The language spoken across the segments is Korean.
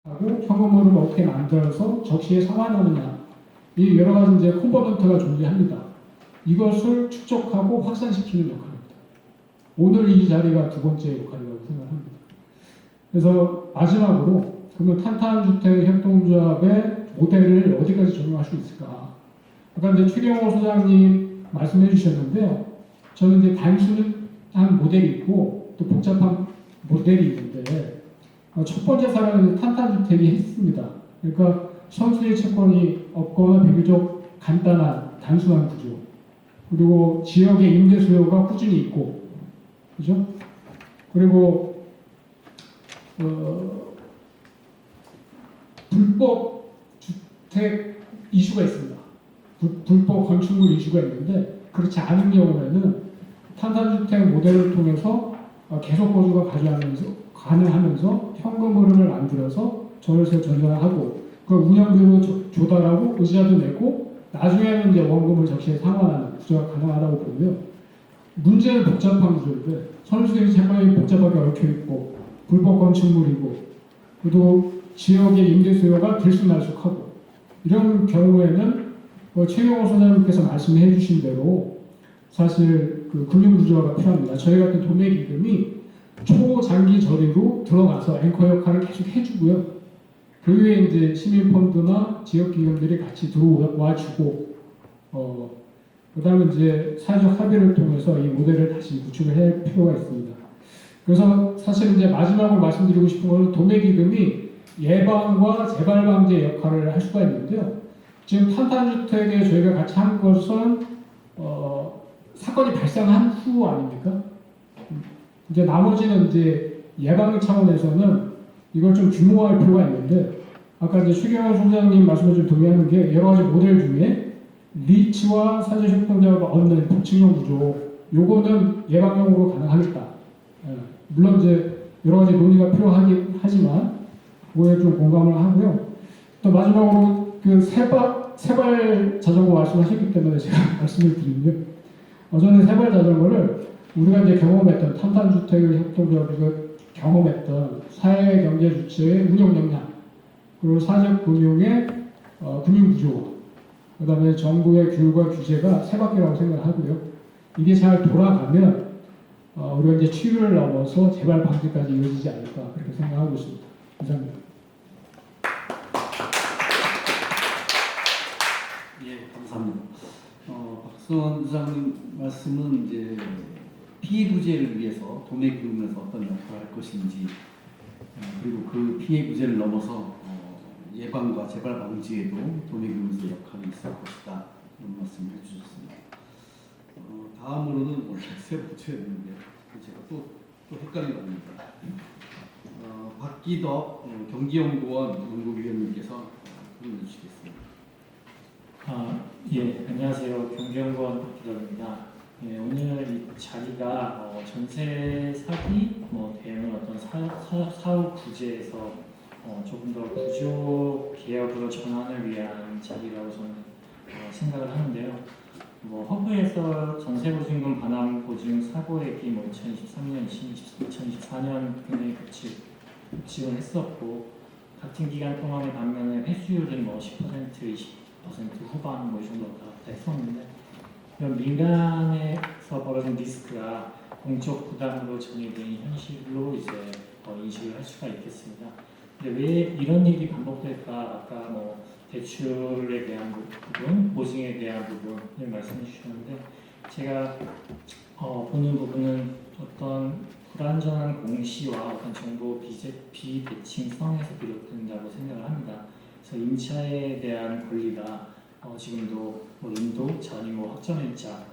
하고 현금흐름을 어떻게 만들어서 적시에 상환하느냐, 이 여러 가지 이제 컴포넌트가 존재합니다. 이것을 축적하고 확산시키는 역할입니다. 오늘 이 자리가 두 번째 역할이라고 생각합니다. 그래서 마지막으로 그러면 탄탄주택협동조합의 모델을 어디까지 적용할 수 있을까? 아까 이제 최경호 소장님 말씀해 주셨는데요. 저는 이제 단순한 모델이 있고 또 복잡한 모델이 있는데 첫 번째 사례는 탄탄주택이 했습니다. 그러니까 선수의 채권이 없거나 비교적 간단한 단순한 구조, 그리고 지역의 임대 수요가 꾸준히 있고, 그죠? 그리고 불법 주택 이슈가 있습니다. 불법 건축물 이슈가 있는데 그렇지 않은 경우에는 탄탄주택 모델을 통해서 계속 거주가 가능하면서 현금 흐름을 만들어서 전월세 전환하고 그 운영비로 조달하고 의자도 내고 나중에는 이제 원금을 적시에 상환하는 구조가 가능하다고 보고요. 문제는 복잡한 구조인데 선수의 채권이 복잡하게 얽혀 있고 불법 건축물이고 그리고 지역의 임대 수요가 들쑥날쑥하고 이런 경우에는 최경호 소장님께서 말씀해 주신 대로 사실 그 금융구조화가 필요합니다. 저희 같은 도매기금이 초장기 저리로 들어가서 앵커 역할을 계속 해주고요. 그 외에 이제 시민펀드나 지역기금들이 같이 들어와주고, 그 다음에 이제 사회적 합의를 통해서 이 모델을 다시 구축을 할 필요가 있습니다. 그래서 사실 이제 마지막으로 말씀드리고 싶은 것은 도매기금이 예방과 재발 방제 역할을 할 수가 있는데요. 지금 탄탄주택에 저희가 같이 한 것은 사건이 발생한 후 아닙니까? 이제 나머지는 이제 예방 차원에서는 이걸 좀 규모화할 필요가 있는데 아까 이제 최경호 소장님 말씀에 좀 동의하는 게 여러 가지 모델 중에 리츠와 사제협동조합을 얻는 복층형 구조 요거는 예방용으로 가능하겠다. 물론 이제 여러 가지 논의가 필요하긴 하지만 그거에 좀 공감을 하고요. 또 마지막으로 그 세발 자전거 말씀하셨기 때문에 제가 말씀을 드리면요. 저는 세발 자전거를 우리가 이제 경험했던 탄탄주택을 협동조합에서 경험했던 사회경제주체의 운영 역량, 그리고 사적 금융의 금융구조, 그 다음에 정부의 규율과 규제가 세 바퀴라고 생각을 하고요. 이게 잘 돌아가면 우리가 이제 치유를 넘어서 재발 방지까지 이어지지 않을까 그렇게 생각하고 있습니다. 감사합니다. 예, 감사합니다. 박수원 부장님 말씀은 이제 피해 구제를 위해서 도매기금에서 어떤 역할을 할 것인지, 그리고 그 피해 구제를 넘어서 예방과 재발 방지에도 도매기금에서 역할이 있을 것이다 이런 말씀을 해주셨습니다. 다음으로는 원래 세 번째였는데 제가 또 헷갈려갑니다. 박기덕 경기연구원 연구위원님께서 질문해 주시겠습니다. 예, 안녕하세요. 경기연구원 박기덕입니다. 예, 오늘 이 자리가 전세 사기, 대응 어떤 사후 구제에서 조금 더 구조 개혁으로 전환을 위한 자리라고 저는 생각을 하는데요. 허브에서 전세보증금 반환 보증 사고액이 2023년, 2024년 굉장히 급증을 했었고 같은 기간 동안에 반면에 회수율은 10%, 20% 후반 이 정도 왔다 갔다 했었는데 이런 민간에서 벌어진 리스크가 공적 부담으로 전이된 현실로 이제 인식을 할 수가 있겠습니다. 근데 왜 이런 일이 반복될까? 아까 대출에 대한 부분, 보증에 대한 부분을 말씀해 주셨는데 제가 보는 부분은 어떤 불완전한 공시와 어떤 정보 비대칭성에서 비롯된다고 생각을 합니다. 그래서 임차에 대한 권리가 지금도 인도, 전임 확정일자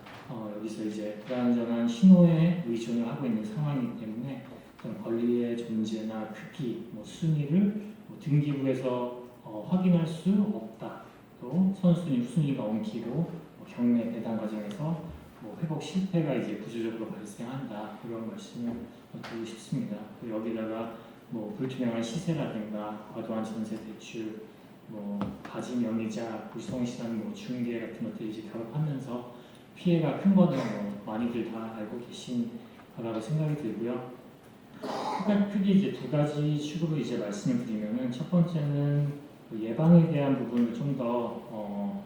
여기서 이제 불완전한 신호에 의존을 하고 있는 상황이기 때문에 어떤 권리의 존재나 크기, 순위를 등기부에서 확인할 수 없다. 또 선순위, 후순위가 엉키고 경매 배당 과정에서 회복 실패가 이제 구조적으로 발생한다. 그런 말씀을 드리고 싶습니다. 여기다가 불투명한 시세라든가 과도한 전세 대출, 가지 명의자, 불성실한 중개 같은 것들이 이제 결합하면서 피해가 큰 거는 많이들 다 알고 계신 거라고 생각이 들고요. 크게 이제 두 가지 축으로 이제 말씀을 드리면은 첫 번째는 그 예방에 대한 부분을 좀 더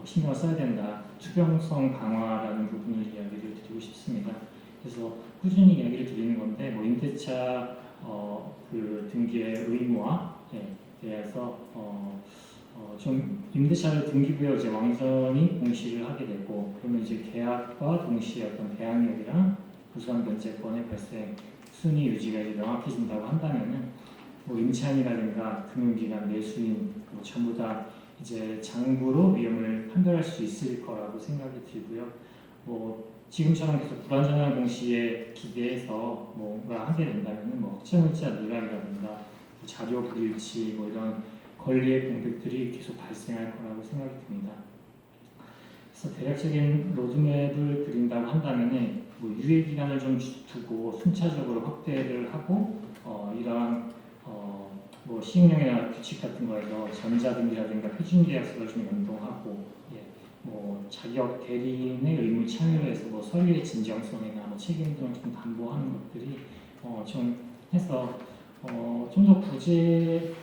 신경을 써야 된다. 투병성 강화라는 부분을 이야기를 드리고 싶습니다. 그래서 꾸준히 이야기를 드리는 건데 뭐 임대차 그 등기의 의무화에 대해서 좀 임대차를 등기부에 이제 완전히 공시를 하게 되고 그러면 이제 계약과 동시에 어떤 대항력이랑 부수한 변제권의 발생 순위 유지가 이제 명확해진다고 한다면은 뭐 임차인이라든가 금융기관 매수인 뭐 전부 다 이제 장부로 위험을 판별할 수 있을 거라고 생각이 들고요. 뭐 지금처럼 계속 불완전한 공시에 기대해서 뭔가 하게 된다면은 뭐 확정일자 누락이라든가 뭐 자료 불일치 뭐 이런 권리의 공백들이 계속 발생할 거라고 생각이 듭니다. 그래서 대략적인 로드맵을 그린다고 한다면은 뭐 유예 기간을 좀 두고 순차적으로 확대를 하고 이러한 뭐 시행령이나 규칙 같은 거에서 전자등기라든가 표준계약서를 좀 연동하고 뭐 자격 대리인의 의무 참여를 해서 뭐 서류의 진정성이나 뭐 책임 등을 좀 담보하는 것들이 좀 해서 좀 더 구제를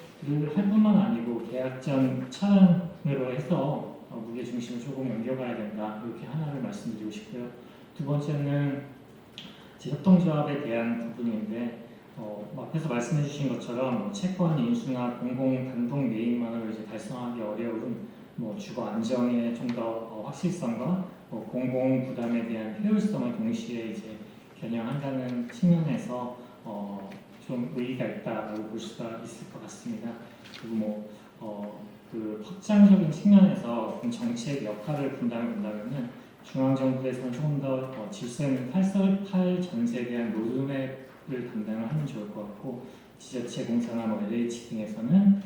할 뿐만 아니고 계약 전 차량으로 해서 무게 중심을 조금 옮겨가야 된다 이렇게 하나를 말씀드리고 싶고요. 두 번째는 이제 협동조합에 대한 부분인데 앞에서 말씀해주신 것처럼 뭐 채권 인수나 공공 단독 매입만으로 이제 달성하기 어려운 뭐 주거 안정의 좀 더 확실성과 뭐 공공 부담에 대한 효율성을 동시에 이제 겨냥한다는 측면에서 좀 의의가 있다라고 볼 수가 있을 것 같습니다. 그리고 그 확장적인 측면에서 정책 역할을 분담한다면은 중앙정부에서는 조금 더 질서 있는 탈전세에 대한 로드맵을 담당을 하면 좋을 것 같고 지자체공사나 뭐 LH 등에서는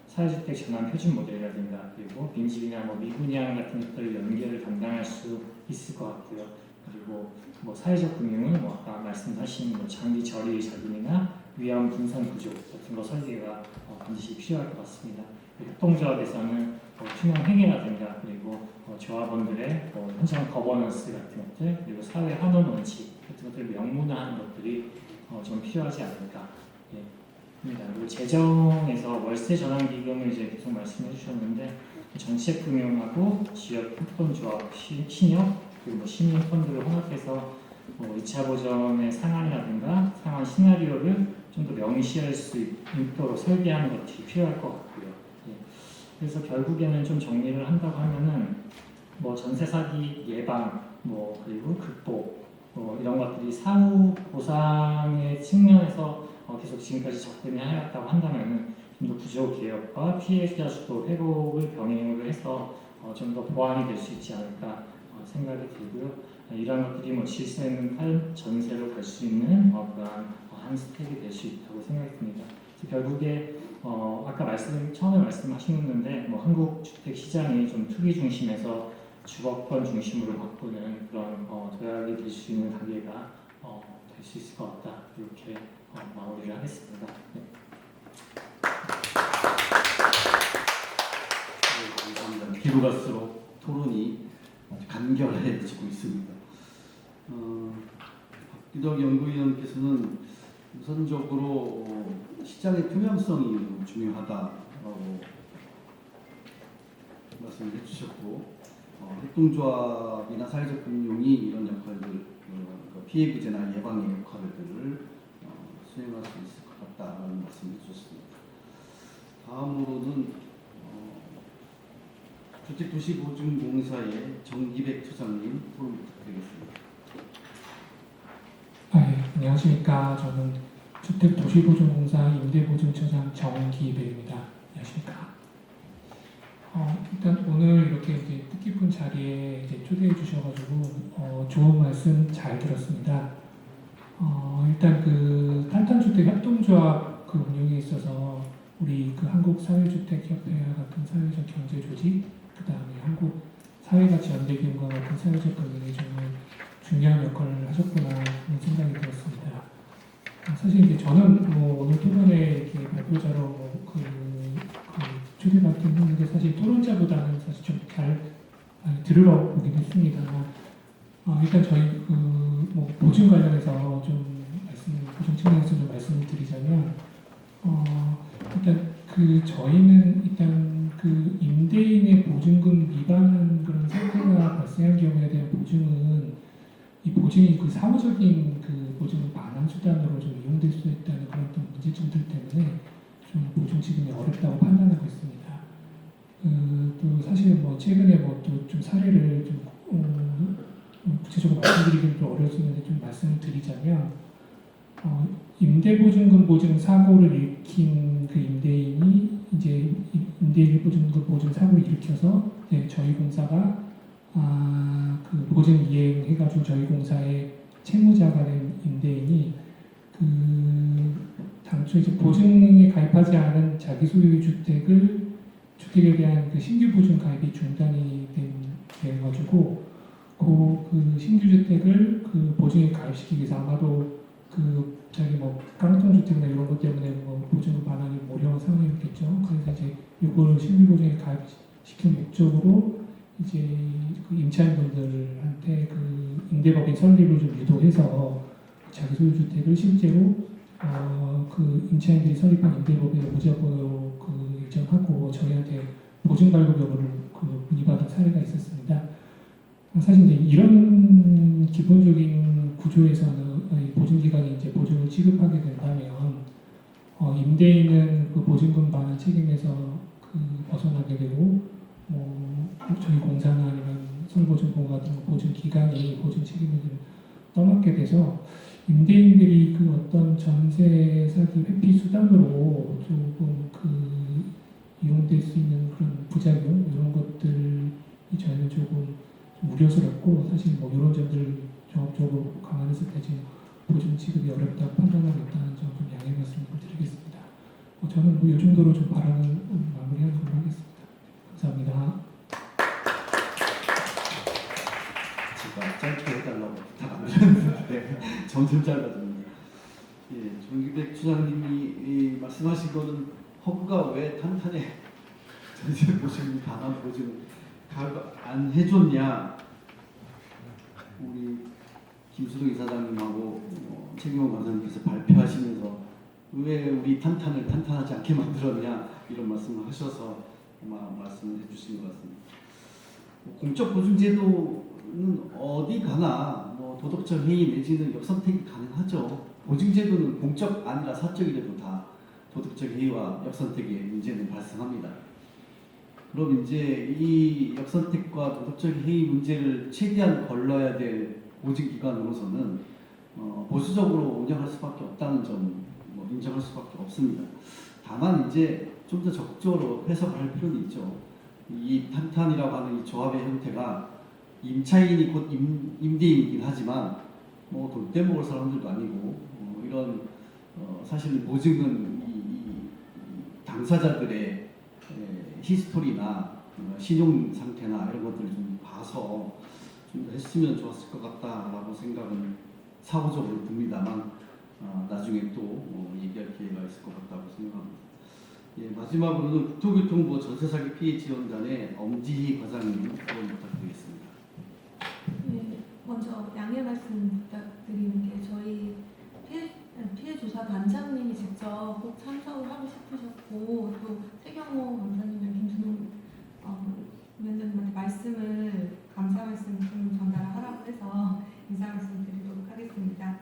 사회주택 전환 표준 모델이라든가 그리고 빈집이나 뭐 미분양 같은 것들을 연계를 담당할 수 있을 것 같고요. 그리고 뭐 사회적 금융은 뭐 아까 말씀하신 뭐 장비 처리 자금이나 위험 분산 구조 같은 거 설계가 반드시 필요할 것 같습니다. 협동조합에서는 투명 행위라든가 그리고 조합원들의 현장 거버넌스 같은 것들 그리고 사회 환원 원칙 같은 것들을 명문화하는 것들이 좀 필요하지 않을까 합니다. 그리고 재정에서 월세 전환 기금을 이제 계속 말씀해 주셨는데 정책금융하고 지역 협동조합, 신협 그리고 뭐 시민 펀드를 혼합해서 2차 보전의 상한이라든가 상한 시나리오를 좀 더 명시할 수 있도록 설계하는 것이 필요할 것 같고요. 그래서 결국에는 좀 정리를 한다고 하면은 뭐 전세 사기 예방, 뭐 그리고 극복, 이런 것들이 사후 보상의 측면에서 계속 지금까지 접근을 해왔다고 한다면은 좀 더 구조 개혁과 피해자 수도 회복을 병행을 해서 좀 더 보완이 될 수 있지 않을까 생각이 들고요. 이러한 것들이 뭐 질서 있는 탈전세로 갈 수 있는 그러한 한 스텝이 될 수 있다고 생각이 듭니다. 결국에 아까 처음에 말씀하셨는데 뭐 한국 주택 시장이 좀 투기 중심에서 주거권 중심으로 바꾸는 그런 도약이 될 수 있는 단계가 될 수 있을 것 같다 이렇게 마무리를 하겠습니다. 네. 네, 감사합니다. 뒤로 갈수록 토론이 아주 간결해지고 있습니다. 박기덕 연구위원께서는 우선적으로 시장의 투명성이 중요하다라고 말씀을 해주셨고 협동조합이나 사회적 금융이 이런 역할들, 피해 구제나 예방의 역할들을 수행할 수 있을 것 같다라는 말씀을 해주셨습니다. 다음으로는 주택도시보증공사의 정기백 처장님 토론 부탁드리겠습니다. 안녕하십니까. 저는 주택도시보증공사 임대보증처장 정기배입니다. 안녕하십니까. 일단 오늘 이렇게 이제 뜻깊은 자리에 이제 초대해 주셔가지고 좋은 말씀 잘 들었습니다. 일단 그 탄탄주택 협동조합 그 운영에 있어서 우리 그 한국사회주택협회와 같은 사회적 경제조직, 그 다음에 한국 사회가치연대기금과 같은 사회적 금융이 정말 중요한 역할을 하셨구나 하는 생각이 들었습니다. 사실 이제 저는 뭐 오늘 토론회 이렇게 발표자로 초대받긴 했는데 사실 토론자보다는 사실 좀 잘 들으러 오긴 했습니다. 일단 저희 뭐 보증 관련해서 좀 말씀을 보증 측면에서 좀 말씀을 드리자면 일단 저희는 일단 임대인의 보증금 위반한 그런 사태가 발생한 경우에 대한 보증은 이 보증이 사후적인 보증을 반환 수단으로 좀 이용될 수 있다는 그런 또 문제점들 때문에 좀 보증 지급이 어렵다고 판단하고 있습니다. 또 사실 최근에 또 좀 사례를 좀 구체적으로 말씀드리기는 좀 어려울 수 있는데 좀 말씀을 드리자면 임대보증금 보증 사고를 일으킨 임대인이 이제 임대인 보증금 보증 사고를 일으켜서 저희 공사가 보증 이행해가지고 저희 공사의 채무자가 된 임대인이 당초 이제 보증에 가입하지 않은 자기 소유의 주택에 대한 신규 보증 가입이 중단이 돼가지고 그 신규 주택을 보증에 가입시키기 위해서 아마도 자기 깡통 주택이나 이런 것 때문에 보증금 반환이 어려운 상황이었겠죠. 그래서 이제 이거를 신규 보증에 가입시킨 목적으로 이제 임차인분들한테 임대법인 설립을 좀 유도해서 자기 소유 주택을 실제로 임차인들이 설립한 임대법인을 무자본으로 일정하고 저희한테 보증 발급 여부를 문의받은 사례가 있었습니다. 사실 이제 이런 기본적인 구조에서는 보증기관이 이제 보증을 지급하게 된다면 임대인은 보증금 반환 책임에서 벗어나게 되고 저희 공사나 아니면 선보증보험 같은 보증기관이 보증 책임을 좀 떠맡게 돼서 임대인들이 어떤 전세 사기 회피 수단으로 조금 이용될 수 있는 그런 부작용 이런 것들이 저희는 조금 우려스럽고 사실 이런 점들 종합적으로 감안했을 때 지금 보증 지급이 어렵다고 판단하고 있다는 점 좀 양해 말씀을 드리겠습니다. 저는 이 정도로 좀 발언을 마무리하는 걸로 하겠습니다. 감사합니다. 제가 짧게 해달라고 부탁 안 드렸는데 점점 짧아집니다. 예, 정기백 주장님이 말씀하신 거는 허구가 왜 탄탄해 전세 보증 반환 보증 안 해줬냐. 우리 김수동 이사장님하고 최경호 강사님께서 발표하시면서 왜 우리 탄탄을 탄탄하지 않게 만들었냐 이런 말씀을 하셔서 아마 말씀을 해주신 것 같습니다. 공적 보증제도는 어디 가나 도덕적 해이 내지는 역선택이 가능하죠. 보증제도는 공적 아니라 사적이라도 다 도덕적 해이와 역선택의 문제는 발생합니다. 그럼 이제 이 역선택과 도덕적 해이 문제를 최대한 걸러야 될 보증기관으로서는 보수적으로 운영할 수밖에 없다는 점 인정할 수밖에 없습니다. 다만 이제 좀 더 적극적으로 해석을 할 필요는 있죠. 이 탄탄이라고 하는 이 조합의 형태가 임차인이 곧 임대인이긴 하지만 돈 떼먹을 사람들도 아니고 이런 사실 보증은 이 당사자들의 히스토리나 신용 상태나 이런 것들을 좀 봐서 좀 했으면 좋았을 것 같다라고 생각은 사후적으로 듭니다만 나중에 또 얘기할 기회가 있을 것 같다고 생각합니다. 예, 마지막으로는 국토교통부 전세사기 피해 지원단의 엄지희 과장님 의견 부탁드리겠습니다. 네, 먼저 양해 말씀 부탁드리는 게 저희 피해 조사 단장님이 직접 꼭 참석을 하고 싶으셨고 또 최경호 강사님이랑 김순호 위원장님한테 말씀을 감사 말씀 좀 전달하라고 해서 인사 말씀 드리도록 하겠습니다.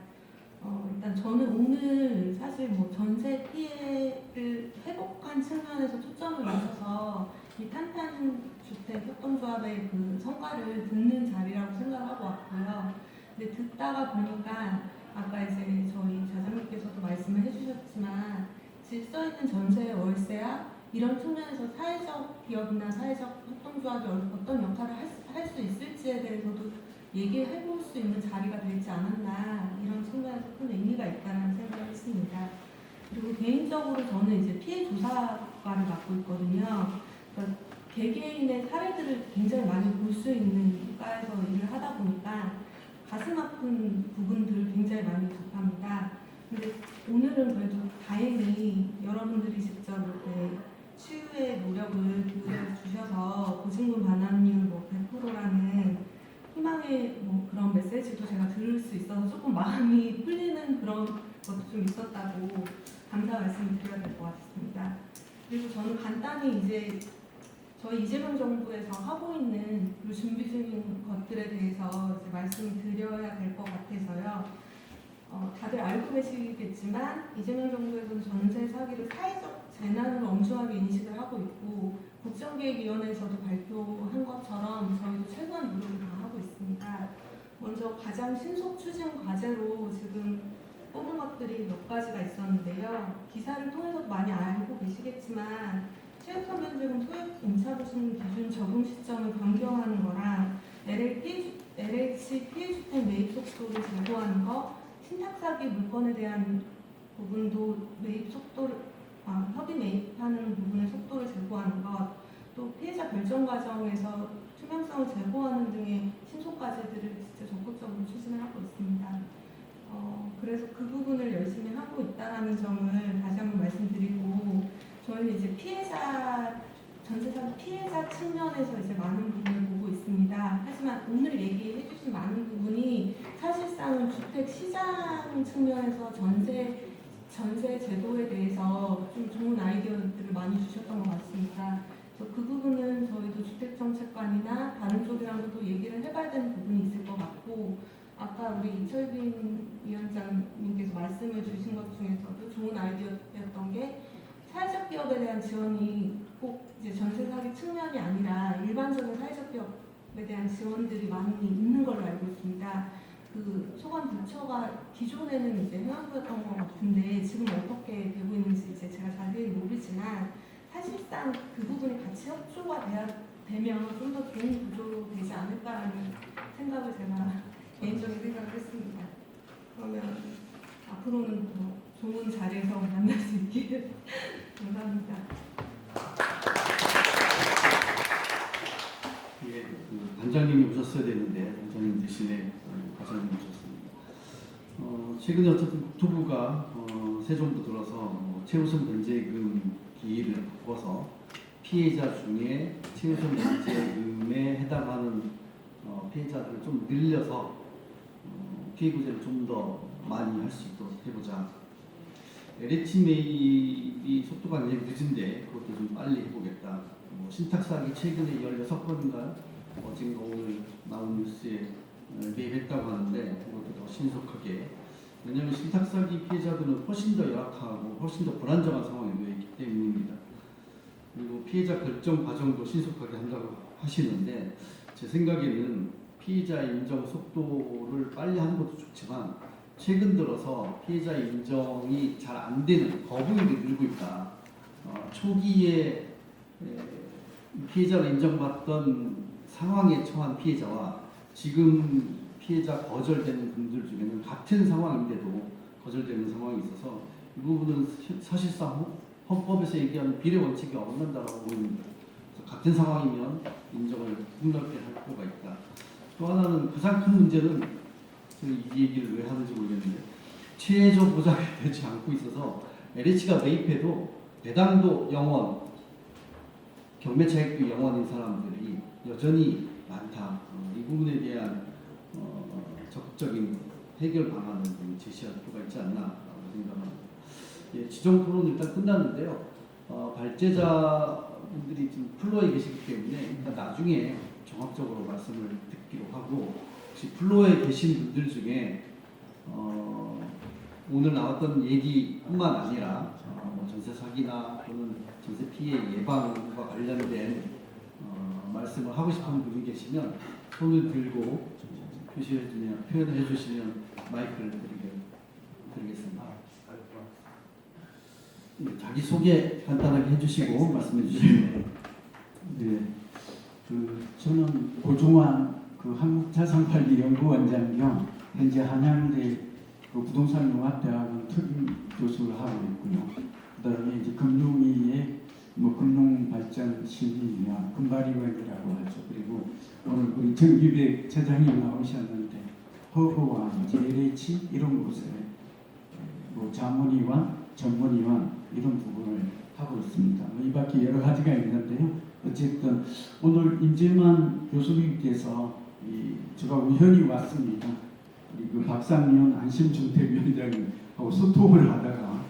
일단 저는 오늘 사실 전세 피해를 회복한 측면에서 초점을 맞춰서 이 탄탄주택 협동조합의 성과를 듣는 자리라고 생각하고 왔고요. 근데 듣다가 보니까 아까 이제 저희 자장님께서도 말씀을 해주셨지만 질서 있는 전세 월세야 이런 측면에서 사회적 기업이나 사회적 협동조합이 어떤 역할을 할 수 있을지에 대해서도 얘기해볼 수 있는 자리가 되지 않았나 이런 측면에서 큰 의미가 있다는 생각을 했습니다. 그리고 개인적으로 저는 이제 피해 조사과를 맡고 있거든요. 그러니까 개개인의 사례들을 굉장히 많이 볼 수 있는 과에서 일을 하다 보니까 가슴 아픈 부분들을 굉장히 많이 접합니다. 근데 오늘은 그래도 다행히 여러분들이 직접 이렇게 치유의 노력을 기울여 주셔서 보증금 반환율 100%라는 희망의 그런 메시지도 제가 들을 수 있어서 조금 마음이 풀리는 그런 것도 좀 있었다고 감사 말씀을 드려야 될 것 같습니다. 그리고 저는 간단히 이제 저희 이재명 정부에서 하고 있는 그리고 준비 중인 것들에 대해서 이제 말씀을 드려야 될 것 같아서요. 다들 알고 계시겠지만 이재명 정부에서는 전세 사기를 사회적 재난으로 엄중하게 인식을 하고 있고 국정기획위원회에서도 발표한 것처럼 저희도 최소한 노력을 다 하고 있습니다. 먼저 가장 신속 추진 과제로 지금 뽑은 것들이 몇 가지가 있었는데요. 기사를 통해서도 많이 알고 계시겠지만 체육관변제금 소액 임차보증 기준 적용 시점을 변경하는 거랑 LH 피해주택 매입 속도를 제고하는 거, 신탁사기 물건에 대한 부분도 매입 속도를 협의 매입하는 부분의 속도를 제고하는 것, 또 피해자 결정 과정에서 투명성을 제고하는 등의 신속 과제들을 진짜 적극적으로 추진을 하고 있습니다. 그래서 그 부분을 열심히 하고 있다는 점을 다시 한번 말씀드리고, 저희는 이제 전세 사기 피해자 측면에서 이제 많은 부분을 보고 있습니다. 하지만 오늘 얘기해주신 많은 부분이 사실상은 주택 시장 측면에서 전세 제도에 대해서 좀 좋은 아이디어들을 많이 주셨던 것 같습니다. 그래서 그 부분은 저희도 주택정책관이나 다른 쪽이랑도 또 얘기를 해봐야 되는 부분이 있을 것 같고, 아까 우리 이철빈 위원장님께서 말씀해 주신 것 중에서도 좋은 아이디어였던 게 사회적 기업에 대한 지원이 꼭 이제 전세 사기 측면이 아니라 일반적인 사회적 기업에 대한 지원들이 많이 있는 걸로 알고 있습니다. 그 소관 부처가 기존에는 이제 행안부였던 것 같은데 지금 어떻게 되고 있는지 이제 제가 자세히 모르지만 사실상 그 부분이 같이 협조가 되면 좀 더 좋은 구조로 되지 않을까라는 생각을 제가 개인적인 생각을 했습니다. 그러면 앞으로는 더 좋은 자리에서 만날 수 있기를 감사합니다. 예, 단장님이 오셨어야 되는데 단장님 대신에 과장님이 오셨습니다. 최근에 어쨌든 국토부가 새 정부 들어서 최우선 변제금 기일을 바꿔서 피해자 중에 최우선 변제금에 해당하는 피해자들을 좀 늘려서 피해 구제를 좀 더 많이 할 수 있도록 해보자. LH 매입이 속도가 굉장히 늦은데 그것도 좀 빨리 해보겠다. 신탁사기 최근에 16건인가 어젠가 오늘 나온 뉴스에 매입했다고 하는데 그것도 더 신속하게. 왜냐하면 신탁사기 피해자들은 훨씬 더 열악하고 훨씬 더 불안정한 상황에 놓여 있기 때문입니다. 그리고 피해자 결정 과정도 신속하게 한다고 하시는데 제 생각에는 피해자 인정 속도를 빨리 하는 것도 좋지만 최근 들어서 피해자 인정이 잘 안 되는 거부율이 늘고 있다. 초기에 피해자로 인정받던 상황에 처한 피해자와 지금 피해자 거절되는 분들 중에는 같은 상황인데도 거절되는 상황이 있어서 이 부분은 사실상 헌법에서 얘기하는 비례 원칙이 어긋난다고 보입니다. 그래서 같은 상황이면 인정을 폭넓게 할 필요가 있다. 또 하나는 가장 큰 문제는 이 얘기를 왜 하는지 모르겠는데 최저 보장이 되지 않고 있어서 LH가 매입해도 배당도 0원, 경매차익도 0원인 사람들이 여전히 많다. 이 부분에 대한 적극적인 해결 방안을 좀 제시할 필요가 있지 않나라고 생각합니다. 예, 지정 토론 일단 끝났는데요. 발제자분들이 지금 플로어에 계시기 때문에 일단 나중에 정확적으로 말씀을 듣기로 하고, 혹시 플로어에 계신 분들 중에 오늘 나왔던 얘기뿐만 아니라 전세 사기나 또는 전세 피해 예방과 관련된 말씀을 하고 싶은 분이 계시면 손을 들고 표현을 해주시면 마이크를 드리겠습니다. 네, 자기 소개 간단하게 해주시고 말씀해 주시면. 네, 저는 고종환 한국자산관리연구원장 겸 현재 한양대 부동산융합대학원 특임 교수를 하고 있고요. 그다음에 이제 금융위의 금융발전심의위원 금발위원이라고 하죠. 그리고 오늘 우리 정규백 차장님 나오셨는데 허브와 LH 이런 곳에 자문위원, 전문위원 이런 부분을 하고 있습니다. 이 밖에 여러 가지가 있는데요. 어쨌든 오늘 임재만 교수님께서 제가 우연히 왔습니다. 그리고 박상현 안심주택위원장하고 하고 소통을 하다가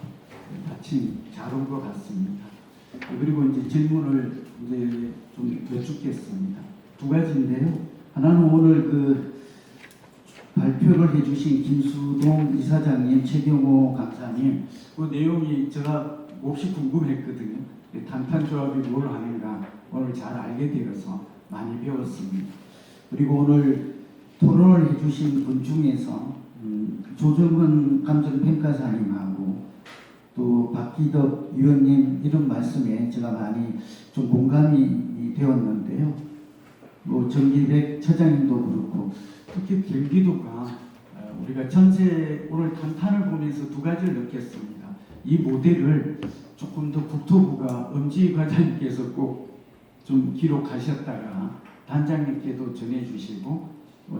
마침 잘 온 것 같습니다. 그리고 이제 질문을 이제 좀 여쭙겠습니다. 두 가지인데요. 하나는 오늘 그 발표를 해주신 김수동 이사장님, 최경호 강사님, 그 내용이 제가 몹시 궁금했거든요. 탄탄조합이 뭘 하는가 오늘 잘 알게 되어서 많이 배웠습니다. 그리고 오늘 토론을 해주신 분 중에서 조정은 감정평가사님하고 또 박기덕 위원님 이런 말씀에 제가 많이 좀 공감이 되었는데요. 뭐 정기백 처장님도 그렇고 특히 경기도가 우리가 전체 오늘 탄탄을 보면서 두 가지를 느꼈습니다. 이 모델을 조금 더 국토부가 엄지희 과장님께서 꼭 좀 기록하셨다가 단장님께도 전해주시고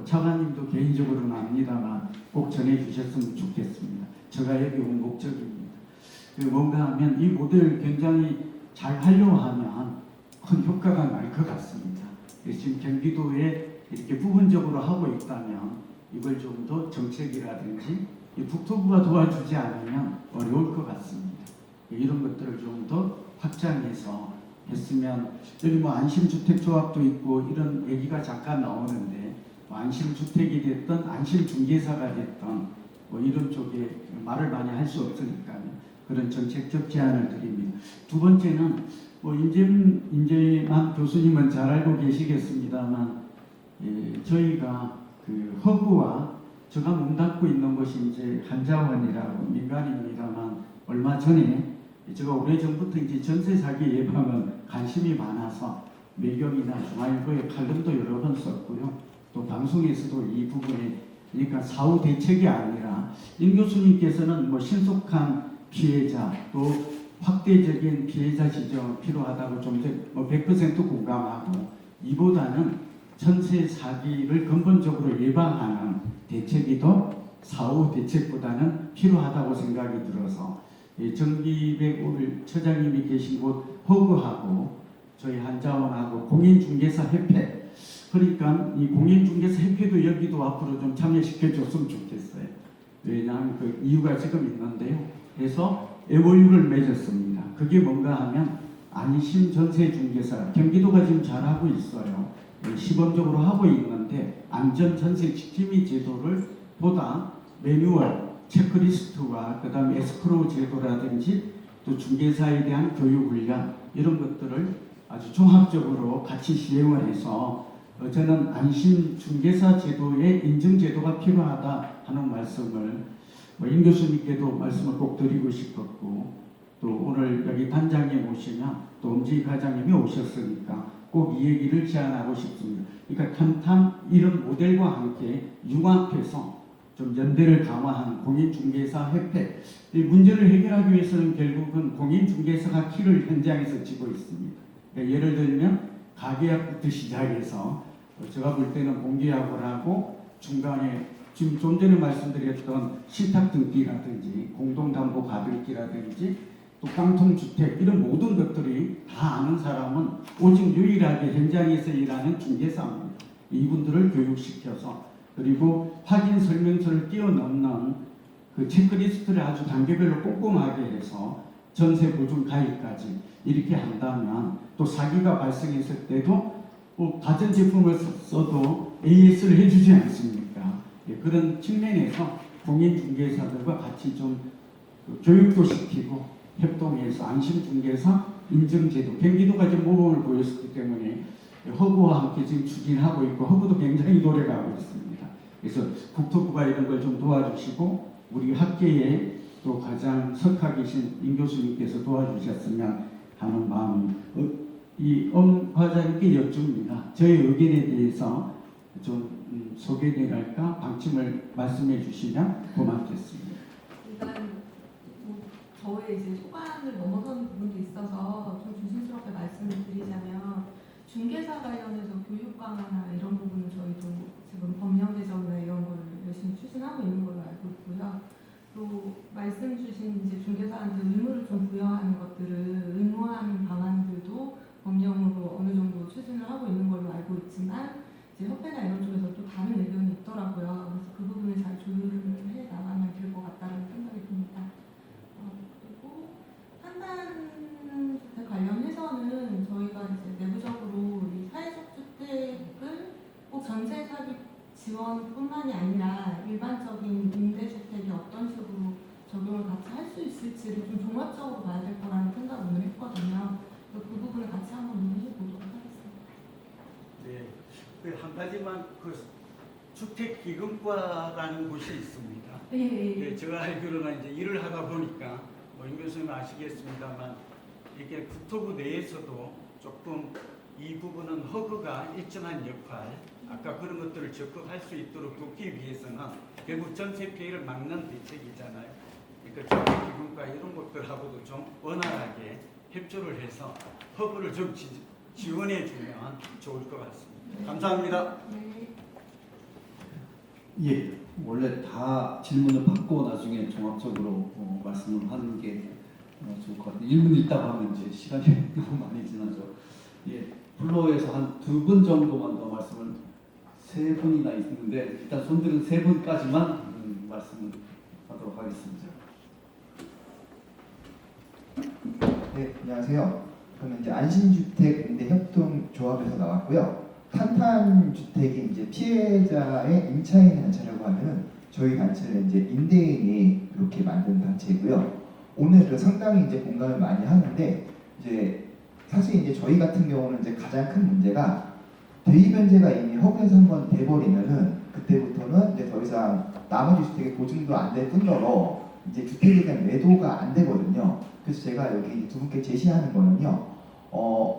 차관님도 개인적으로는 압니다만 꼭 전해주셨으면 좋겠습니다. 제가 여기 온 목적입니다. 뭔가 하면 이 모델을 굉장히 잘 하려고 하면 큰 효과가 날 것 같습니다. 지금 경기도에 이렇게 부분적으로 하고 있다면 이걸 좀 더 정책이라든지 국토부가 도와주지 않으면 어려울 것 같습니다. 이런 것들을 좀 더 확장해서 했으면 여기 뭐 안심주택조합도 있고 이런 얘기가 잠깐 나오는데 뭐 안심주택이 됐던 안심중개사가 됐던 뭐 이런 쪽에 말을 많이 할 수 없으니까요. 그런 정책적 제안을 드립니다. 두 번째는 뭐 임재만 교수님은 잘 알고 계시겠습니다만 저희가 그 허브와 제가 몸담고 있는 곳이 이제 한자원이라고 민간입니다만 얼마 전에 제가 오래전부터 이제 전세 사기 예방은 관심이 많아서 매경이나 중앙일보에 칼럼도 여러 번 썼고요. 또 방송에서도 이 부분에 그러니까 사후 대책이 아니라 임 교수님께서는 뭐 신속한 피해자 또 확대적인 피해자 지정 필요하다고 좀 뭐 100% 공감하고 이보다는 전세 사기를 근본적으로 예방하는 대책이 더 사후 대책보다는 필요하다고 생각이 들어서 정기백 오늘 처장님이 계신 곳 허그하고 저희 한자원하고 공인중개사 협회 그러니까 이 공인중개사 협회도 여기도 앞으로 좀 참여시켜줬으면 좋겠어요. 왜냐하면 그 이유가 지금 있는데요. 그래서 MOU를 맺었습니다. 그게 뭔가 하면 안심전세중개사 경기도가 지금 잘하고 있어요. 시범적으로 하고 있는데 안전전세 지킴이 제도를 보다 매뉴얼 체크리스트와 그 다음에 에스크로우 제도라든지 또 중개사에 대한 교육 훈련 이런 것들을 아주 종합적으로 같이 시행을 해서 저는 안심 중개사 제도의 인증 제도가 필요하다 하는 말씀을 임 교수님께도 말씀을 꼭 드리고 싶었고 또 오늘 여기 단장님 오시면 또 엄지희 과장님이 오셨으니까 꼭 이 얘기를 제안하고 싶습니다. 그러니까 탄탄 이런 모델과 함께 융합해서 좀 연대를 강화한 공인중개사 협회 이 문제를 해결하기 위해서는 결국은 공인중개사가 키를 현장에서 쥐고 있습니다. 그러니까 예를 들면 가계약부터 시작해서 제가 볼 때는 공개약을 하고 중간에 지금 좀 전에 말씀드렸던 신탁등기라든지 공동담보 가등기라든지 또 깡통주택 이런 모든 것들이 다 아는 사람은 오직 유일하게 현장에서 일하는 중개사입니다. 이분들을 교육시켜서 그리고 확인 설명서를 뛰어넘는 그 체크리스트를 아주 단계별로 꼼꼼하게 해서 전세 보증 가입까지 이렇게 한다면 또 사기가 발생했을 때도 뭐 가전제품을 써도 AS를 해주지 않습니까? 그런 측면에서 공인중개사들과 같이 좀 교육도 시키고 협동해서 안심중개사 인증제도 경기도가 지금 모범을 보였기 때문에 허브와 함께 지금 추진하고 있고 허브도 굉장히 노력하고 있습니다. 그래서 국토부가 이런 걸 좀 도와주시고 우리 학계에 또 가장 석학이신 임 교수님께서 도와주셨으면 하는 마음이 이 과장님께 여쭙니다. 저의 의견에 대해서 좀 소개해랄까 방침을 말씀해 주시면 고맙겠습니다. 일단 저의 이제 소관을 넘어서는 부분도 있어서 좀 조심스럽게 말씀을 드리자면 중개사 관련해서 교육 강화나 이런 부분은 저희도 지금 법령 개정이나 이런 걸 열심히 추진하고 있는 걸로 알고 있고요. 또 말씀 주신 이제 중개사한테 의무를 좀 부여하는 것들을 의무화하는 방안들도 법령으로 어느 정도 추진을 하고 있는 걸로 알고 있지만 이제 협회나 이런 쪽에서 또 다른 의견이 있더라고요. 그래서 그 부분을 잘 조율을 해 나가면 될 것 같다는 생각이 듭니다. 이제 내부적으로 이 사회적 주택을 꼭 전세 사기 지원뿐만이 아니라 일반적인 임대주택이 어떤 식으로 적용을 같이 할 수 있을지를 좀 종합적으로 봐야 될 거라는 생각을 오늘 했거든요. 그 부분을 같이 한번 논의해 보도록 하겠습니다. 네, 그 한 가지만 그 주택기금과라는 곳이 있습니다. 네, 제가 알기로는 이제 일을 하다 보니까 임 교수님 아시겠습니다만 이게 국토부 내에서도 조금 이 부분은 허그가 일정한 역할, 아까 그런 것들을 적극할 수 있도록 돕기 위해서는 결국 전세 피해를 막는 대책이잖아요. 그러니까 주택기금과 이런 것들하고도 좀 원활하게 협조를 해서 허브를 좀 지원해 주면 좋을 것 같습니다. 감사합니다. 네. 예, 원래 다 질문을 받고 나중에 종합적으로 말씀을 하는 게 좋을 것 같아요. 1분 있다가 하면 이제 시간이 너무 많이 지나서 예, 플로어에서 한 2분 정도만 더 말씀을 3분이나 있는데 일단 손들은 3분까지만 말씀을 하도록 하겠습니다. 네, 안녕하세요. 저는 이제 안심주택 임대협동조합에서 나왔고요. 탄탄주택이 이제 피해자의 임차인을 단체라고 하면은 저희 단체는 이제 임대인이 이렇게 만든 단체이고요. 오늘 그 상당히 이제 공감을 많이 하는데 이제 사실 이제 저희 같은 경우는 이제 가장 큰 문제가 대의 변제가 이미 허브에서 한번 돼버리면은 그때부터는 이제 더 이상 나머지 주택의 보증도 안 될 뿐더러 이제 주택에 대한 매도가 안 되거든요. 그래서 제가 여기 두 분께 제시하는 거는요.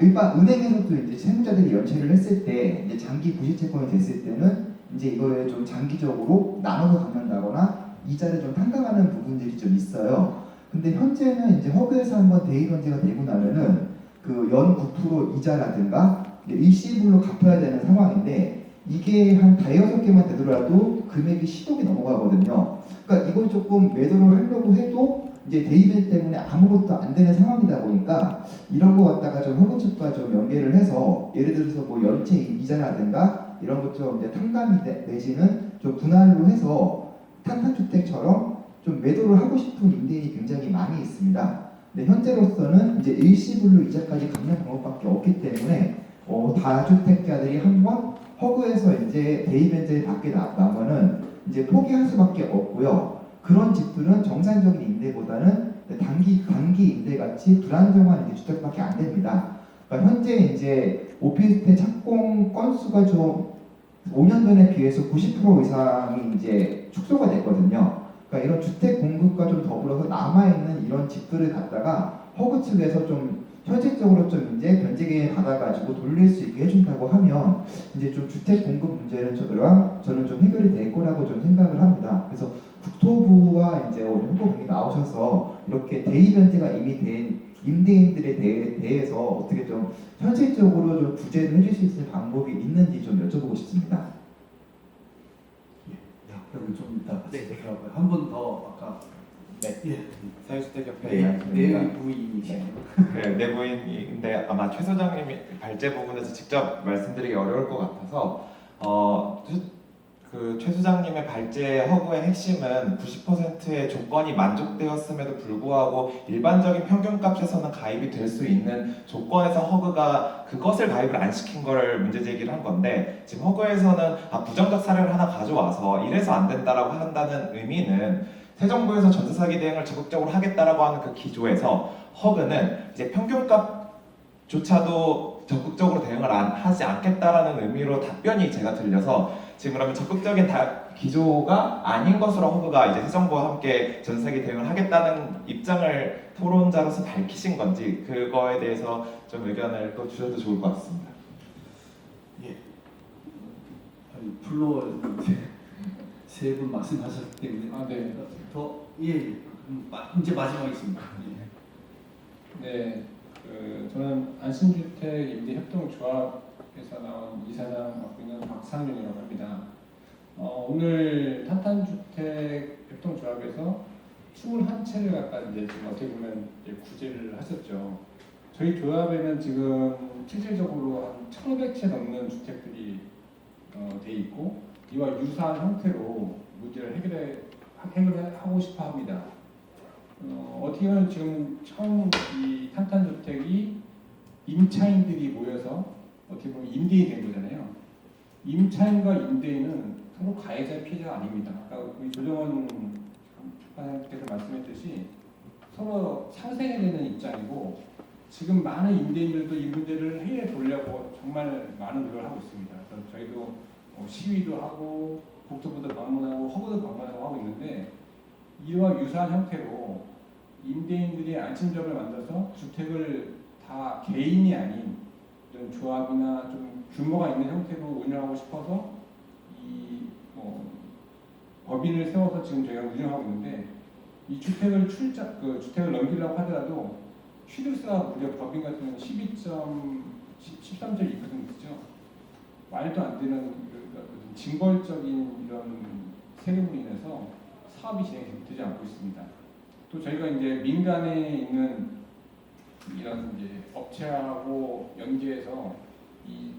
일반 은행에서도 이제 채무자들이 연체를 했을 때 이제 장기 부실 채권이 됐을 때는 이제 이거에 좀 장기적으로 나눠서 갚는다거나 이자를 좀 탕감하는 부분들이 좀 있어요. 근데 현재는 이제 허브에서 한번 대의 변제가 되고 나면은 그 연 9% 이자라든가 일시불로 갚아야 되는 상황인데 이게 한 5-6개만 되더라도 금액이 10억이 넘어가거든요. 그러니까 이걸 조금 매도를 하려고 해도 이제 대입일 때문에 아무것도 안 되는 상황이다 보니까 이런 거 갖다가 좀 허브집과 좀 연계를 해서 예를 들어서 뭐 연체 이자라든가 이런 것처럼 이제 탕감이 내지는 좀 분할로 해서 탄탄주택처럼 좀 매도를 하고 싶은 임대인이 굉장히 많이 있습니다. 근데 현재로서는 이제 일시불로 이자까지 갚는 방법밖에 없기 때문에 다주택자들이 한번 허브에서 이제 대입변제를 받게 나면은 이제 포기할 수밖에 없고요. 그런 집들은 정상적인 임대보다는 단기 임대 같이 불안정한 이제 주택밖에 안 됩니다. 그러니까 현재 이제 오피스텔 착공 건수가 좀 5년 전에 비해서 90% 이상이 이제 축소가 됐거든요. 그러니까 이런 주택 공급과 좀 더불어서 남아있는 이런 집들을 갖다가 허브 측에서 좀 현실적으로 좀 이제 변제 계획 받아가지고 돌릴 수 있게 해준다고 하면 이제 좀 주택 공급 문제는 저는 좀 해결이 될 거라고 좀 생각을 합니다. 그래서 국토부와 이제 홍보분이 나오셔서 이렇게 대의 변제가 이미 된 임대인들에 대해서 어떻게 좀 현실적으로 좀 구제를 해줄 수 있는 방법이 있는지 좀 여쭤보고 싶습니다. 그럼 좀 이따 네. 들어가고요. 한 번 더 아까 예. 사회주택협회 내부인이시네요. 내부인인데 아마 최 소장님이 발제 부분에서 직접 말씀드리기 어려울 것 같아서 그 최 소장님의 발제 허브의 핵심은 90%의 조건이 만족되었음에도 불구하고 일반적인 평균값에서는 가입이 될 수 있는 조건에서 허브가 그것을 가입을 안 시킨 거를 문제 제기를 한 건데 지금 허브에서는 부정적 사례를 하나 가져와서 이래서 안 된다라고 한다는 의미는 새 정부에서 전세 사기 대응을 적극적으로 하겠다라고 하는 그 기조에서 허브는 이제 평균값조차도 적극적으로 대응을 하지 않겠다라는 의미로 답변이 제가 들려서 지금 그러면 적극적인 기조가 아닌 것으로 허브가 이제 새 정부와 함께 전세 사기 대응을 하겠다는 입장을 토론자로서 밝히신 건지 그거에 대해서 좀 의견을 또 주셔도 좋을 것 같습니다. 예. 아니, 플로어 세 분 말씀하셨기 때문에 네. 예. 이제 마지막이십니다. 네, 저는 안심주택 임대협동조합에서 나온 이사장 맡고 있는 박상윤이라고 합니다. 오늘 탄탄주택 협동조합에서 21채를 갖다 이제 지금 어떻게 보면 이제 구제를 하셨죠. 저희 조합에는 지금 실질적으로 한 1,500채 넘는 주택들이 돼 있고 이와 유사한 형태로 문제를 해결하고 싶어 합니다. 어떻게 보면 지금 처음 이 탄탄주택이 임차인들이 모여서 어떻게 보면 임대인이 된 거잖아요. 임차인과 임대인은 서로 가해자 피해자가 아닙니다. 아까 우리 조정원 박사님께서 말씀했듯이 서로 상생해야 되는 입장이고 지금 많은 임대인들도 이 문제를 해외에 보려고 정말 많은 노력을 하고 있습니다. 그래서 저희도 시위도 하고 국토부도 방문하고 허구도 방문하고 하고 있는데 이와 유사한 형태로 임대인들이 안심점을 만들어서 주택을 다 개인이 아닌 이런 조합이나 좀 규모가 있는 형태로 운영하고 싶어서 이 법인을 세워서 지금 저희가 운영하고 있는데 이 주택을 주택을 넘기려고 하더라도 취득세가 무려 법인 같은 경우는 13.2%죠. 말도 안 되는 징벌적인 이런 세금으로 인해서 사업이 진행되지 않고 있습니다. 또 저희가 이제 민간에 있는 이런 이제 업체하고 연계해서 이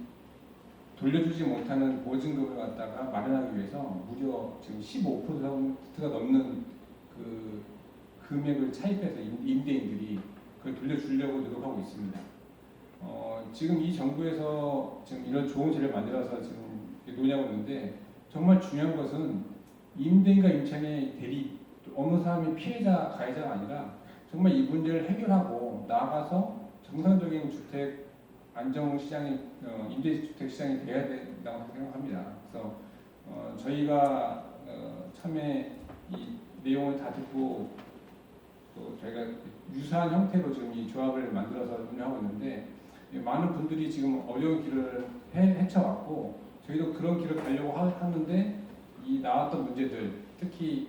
돌려주지 못하는 보증금을 갖다가 마련하기 위해서 무려 지금 15%가 넘는 그 금액을 차입해서 임대인들이 그걸 돌려주려고 노력하고 있습니다. 지금 이 정부에서 지금 이런 좋은 제를 만들어서 지금 논의하고 있는데 정말 중요한 것은 임대인과 임차인의 대립, 어느 사람이 피해자, 가해자가 아니라 정말 이 문제를 해결하고 나아가서 정상적인 주택 안정 시장이 임대주택 시장이 돼야 된다고 생각합니다. 그래서 저희가 처음에 이 내용을 다 듣고 또 저희가 유사한 형태로 지금 이 조합을 만들어서 운영하고 있는데 많은 분들이 지금 어려운 길을 헤쳐왔고 저희도 그런 길을 가려고 하는데 이 나왔던 문제들 특히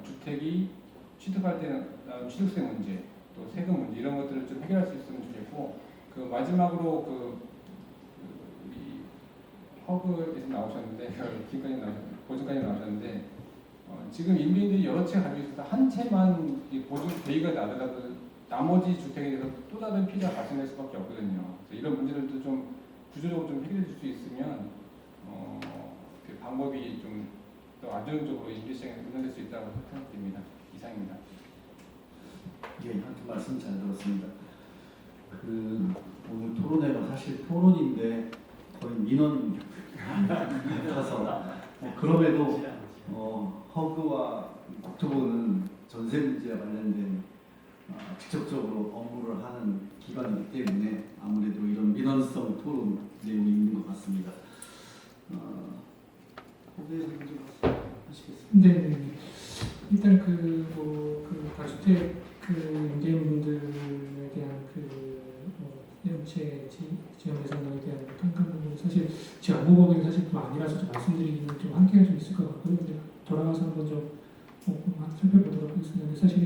주택이 취득할 때는 취득세 문제 또 세금 문제 이런 것들을 좀 해결할 수 있으면 좋겠고 그 마지막으로 우리 허그에서 나오셨는데 김과장 보증까지 나오셨는데 지금 임대인들이 여러 채 가지고 있어서 한 채만 보증 대의가 나더라도 나머지 주택에 대해서 또 다른 피해가 발생할 수밖에 없거든요. 그래서 이런 문제들도 좀 구조적으로 좀 해결해 줄 수 있으면 그 방법이 좀 더 안정적으로 임대시장에 운영될 수 있다고 생각됩니다. 이상입니다. 예, 하여튼 말씀 잘 들었습니다. 오늘 토론회가 사실 토론인데 거의 민원 같아서 그럼에도 허그와 국토부는 전세 문제와 관련된 직접적으로 업무를 하는 기관이기 때문에 아무래도 이런 민원성 토론 내용이 있는 것 같습니다. 허그에 하시겠습니다. 네, 일단 다주택 임대인분들에 대한 연체 지원 예산에 대한 평가 부분은 사실 제 업무법인 사실 좀 아니라서 좀 말씀드리기는 좀 한계가 좀 있을 것 같고요. 근데 돌아가서 한번 좀 살펴보도록 하겠습니다. 사실